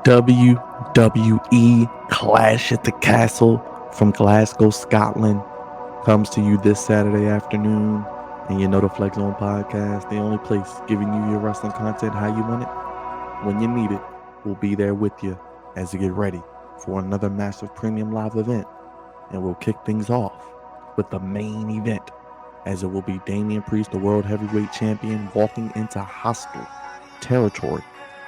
WWE Clash at the Castle from Glasgow, Scotland comes to you this Saturday afternoon. And you know the Flex Zone Podcast, the only place giving you your wrestling content how you want it, when you need it. We'll be there with you as you get ready for another massive premium live event. And we'll kick things off with the main event, as it will be Damian Priest, the World Heavyweight Champion, walking into hostile territory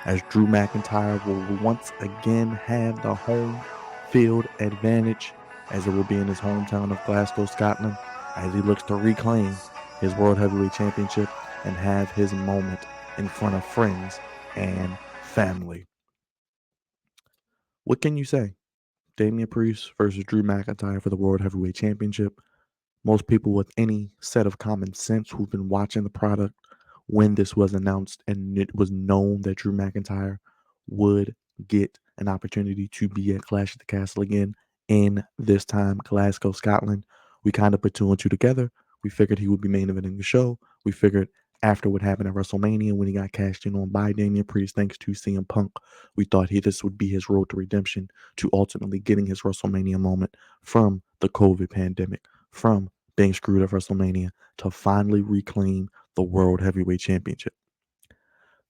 as Drew McIntyre will once again have the home field advantage, as it will be in his hometown of Glasgow, Scotland, as he looks to reclaim his World Heavyweight Championship and have his moment in front of friends and family. What can you say? Damian Priest versus Drew McIntyre for the World Heavyweight Championship. Most people with any set of common sense who've been watching the product when this was announced and it was known that Drew McIntyre would get an opportunity to be at Clash at the Castle again in this time Glasgow, Scotland. We kind of put two and two together. We figured he would be main eventing the show. We figured after what happened at WrestleMania when he got cashed in on by Damian Priest thanks to CM Punk, we thought this would be his road to redemption, to ultimately getting his WrestleMania moment from the COVID pandemic, from being screwed at WrestleMania, to finally reclaim the World Heavyweight Championship.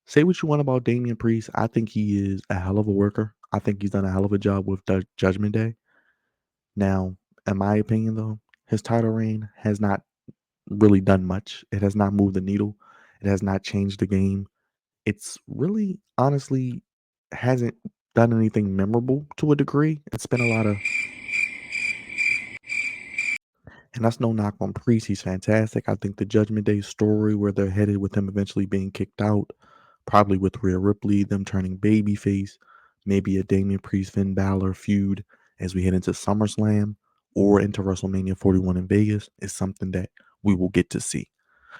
Say what you want about Damian Priest. I think he is a hell of a worker. I think he's done a hell of a job with Judgment Day. Now, in my opinion, though, his title reign has not really done much. It has not moved the needle. It has not changed the game. It's really, honestly, hasn't done anything memorable to a degree. It's been a lot of, and that's no knock on Priest. He's fantastic. I think the Judgment Day story, where they're headed with him eventually being kicked out, probably with Rhea Ripley, them turning babyface, maybe a Damian Priest Finn Balor feud as we head into SummerSlam or into WrestleMania 41 in Vegas, is something that we will get to see.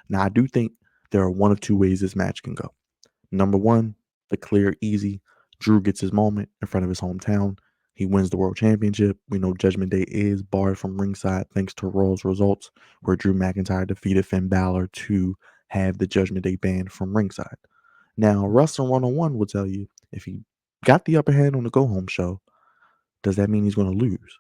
Now, I do think there are one of two ways this match can go. Number one, the clear, easy. Drew gets his moment in front of his hometown. He wins the world championship. We know Judgment Day is barred from ringside thanks to Raw's results, where Drew McIntyre defeated Finn Balor to have the Judgment Day banned from ringside. Now, Wrestling 101 will tell you, if he got the upper hand on the go home show, does that mean he's going to lose?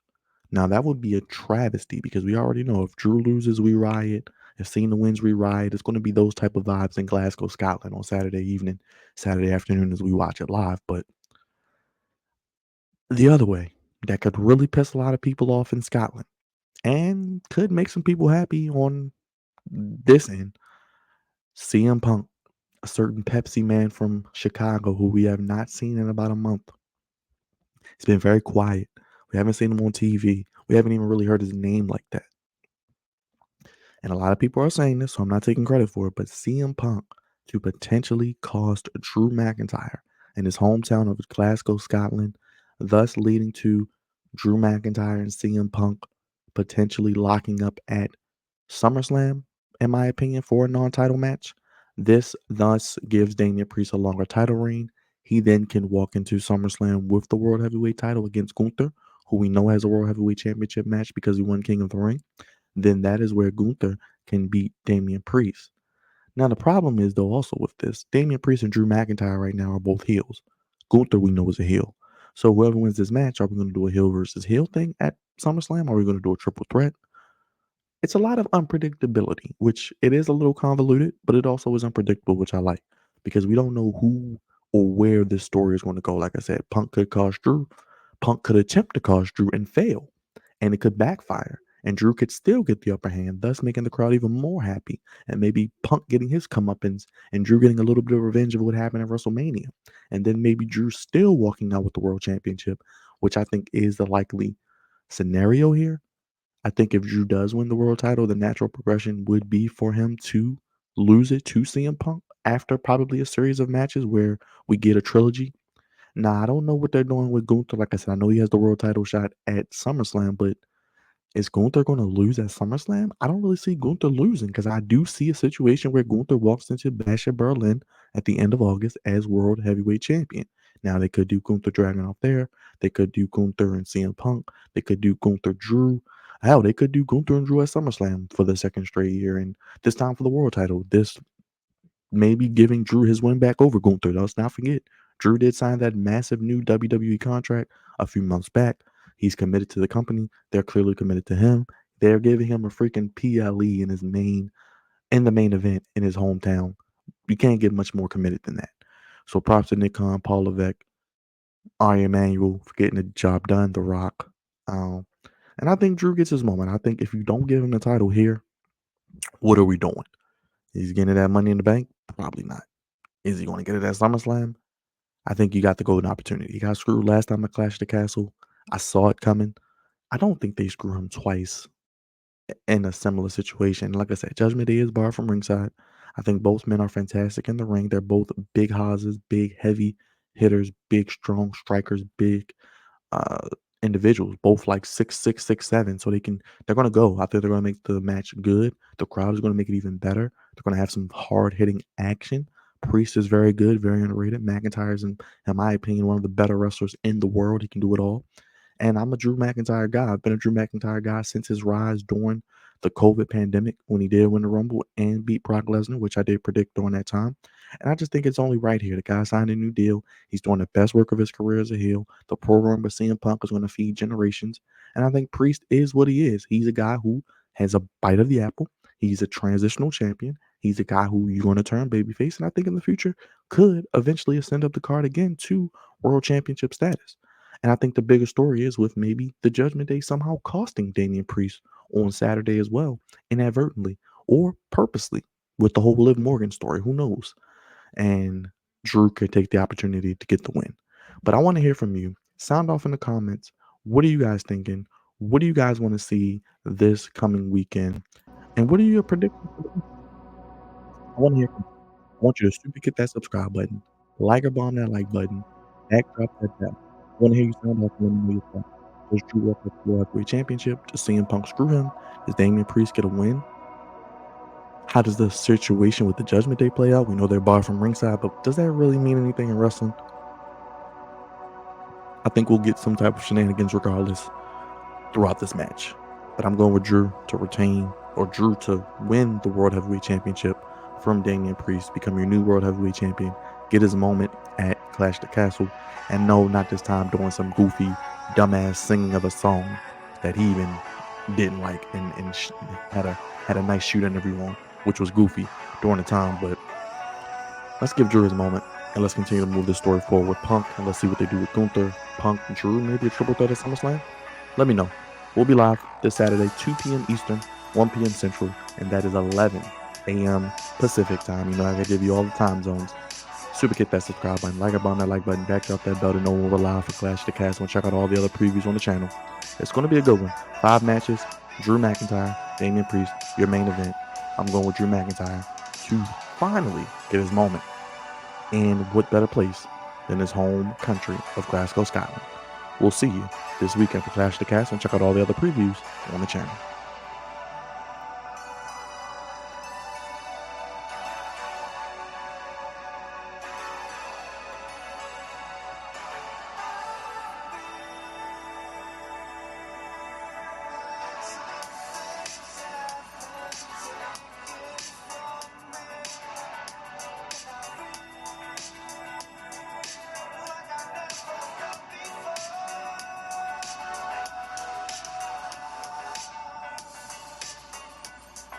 Now, that would be a travesty, because we already know if Drew loses, we riot. If Cena wins, we riot. It's going to be those type of vibes in Glasgow, Scotland on Saturday evening, Saturday afternoon as we watch it live. But the other way, that could really piss a lot of people off in Scotland and could make some people happy on this end. CM Punk, a certain Pepsi man from Chicago who we have not seen in about a month. He's been very quiet. We haven't seen him on TV. We haven't even really heard his name like that. And a lot of people are saying this, so I'm not taking credit for it, but CM Punk to potentially cost Drew McIntyre in his hometown of Glasgow, Scotland, thus leading to Drew McIntyre and CM Punk potentially locking up at SummerSlam, in my opinion, for a non-title match. This thus gives Damian Priest a longer title reign. He then can walk into SummerSlam with the World Heavyweight title against Gunther, who we know has a World Heavyweight Championship match because he won King of the Ring. Then that is where Gunther can beat Damian Priest. Now, the problem is, though, also with this, Damian Priest and Drew McIntyre right now are both heels. Gunther, we know, is a heel. So whoever wins this match, are we going to do a heel versus heel thing at SummerSlam? Are we going to do a triple threat? It's a lot of unpredictability, which it is a little convoluted, but it also is unpredictable, which I like, because we don't know who or where this story is going to go. Like I said, Punk could cost Drew. Punk could attempt to cost Drew and fail, and it could backfire. And Drew could still get the upper hand, thus making the crowd even more happy. And maybe Punk getting his comeuppance and Drew getting a little bit of revenge of what happened at WrestleMania. And then maybe Drew still walking out with the world championship, which I think is the likely scenario here. I think if Drew does win the world title, the natural progression would be for him to lose it to CM Punk after probably a series of matches where we get a trilogy. Now, I don't know what they're doing with Gunther. Like I said, I know he has the world title shot at SummerSlam, but is Gunther going to lose at SummerSlam? I don't really see Gunther losing, because I do see a situation where Gunther walks into Bash at Berlin at the end of August as World Heavyweight Champion. Now, they could do Gunther dragging off there. They could do Gunther and CM Punk. They could do Gunther Drew. Hell, they could do Gunther and Drew at SummerSlam for the second straight year, and this time for the world title. This maybe giving Drew his win back over Gunther. Let's not forget, Drew did sign that massive new WWE contract a few months back. He's committed to the company. They're clearly committed to him. They're giving him a freaking PLE in the main event in his hometown. You can't get much more committed than that. So props to Nick Khan, Paul Levesque, Ari Emanuel for getting the job done, The Rock. Um, and I think Drew gets his moment. I think if you don't give him the title here, what are we doing? Is he getting that money in the bank? Probably not. Is he going to get it at SummerSlam? I think you got the golden opportunity. He got screwed last time at Clash of the Castle. I saw it coming. I don't think they screw him twice in a similar situation. Like I said, Judgment Day is barred from ringside. I think both men are fantastic in the ring. They're both big houses, big heavy hitters, big strong strikers, big uh individuals, both like 6'6", 6'7". So they're gonna go. I think they're gonna make the match good. The crowd is gonna make it even better. They're gonna have some hard hitting action. Priest is very good, very underrated. McIntyre's in my opinion, one of the better wrestlers in the world. He can do it all. And I'm a Drew McIntyre guy. I've been a Drew McIntyre guy since his rise during the COVID pandemic when he did win the Rumble and beat Brock Lesnar, which I did predict during that time. And I just think it's only right here. The guy signed a new deal. He's doing the best work of his career as a heel. The program with CM Punk is going to feed generations. And I think Priest is what he is. He's a guy who has a bite of the apple. He's a transitional champion. He's a guy who you're going to turn babyface. And I think in the future could eventually ascend up the card again to world championship status. And I think the bigger story is with maybe the Judgment Day somehow costing Damian Priest on Saturday as well, inadvertently or purposely, with the whole Liv Morgan story. Who knows? And Drew could take the opportunity to get the win. But I want to hear from you. Sound off in the comments. What are you guys thinking? What do you guys want to see this coming weekend? And what are your predictions? I want to hear from you. I want you to super hit that subscribe button, like or bomb that like button, backdrop that down. I want to hear you sound off and let me know your thoughts. Does Drew walk up to the World Heavyweight Championship? Does CM Punk screw him? Does Damian Priest get a win? How does the situation with the Judgment Day play out? We know they're barred from ringside, but does that really mean anything in wrestling? I think we'll get some type of shenanigans regardless throughout this match. But I'm going with Drew to retain, or Drew to win the World Heavyweight Championship from Damian Priest, become your new World Heavyweight Champion, get his moment at Clash of the Castle, and no, not this time doing some goofy, dumbass singing of a song that he even didn't like and had a nice shoot interview on, which was goofy during the time. But let's give Drew his moment, and let's continue to move this story forward with Punk, and let's see what they do with Gunther, Punk, Drew, maybe a triple threat at SummerSlam. Let me know. We'll be live this Saturday, 2 p.m. Eastern, 1 p.m. Central, and that is 11 a.m. Pacific time. You know, I gotta give you all the time zones. Super hit that subscribe button, like about that like button, back up that bell to know when we're live for Clash of the Castle, and check out all the other previews on the channel. It's going to be a good one. 5 matches, Drew McIntyre, Damian Priest, your main event. I'm going with Drew McIntyre to finally get his moment. And what better place than his home country of Glasgow, Scotland. We'll see you this weekend for Clash of the Castle, and check out all the other previews on the channel.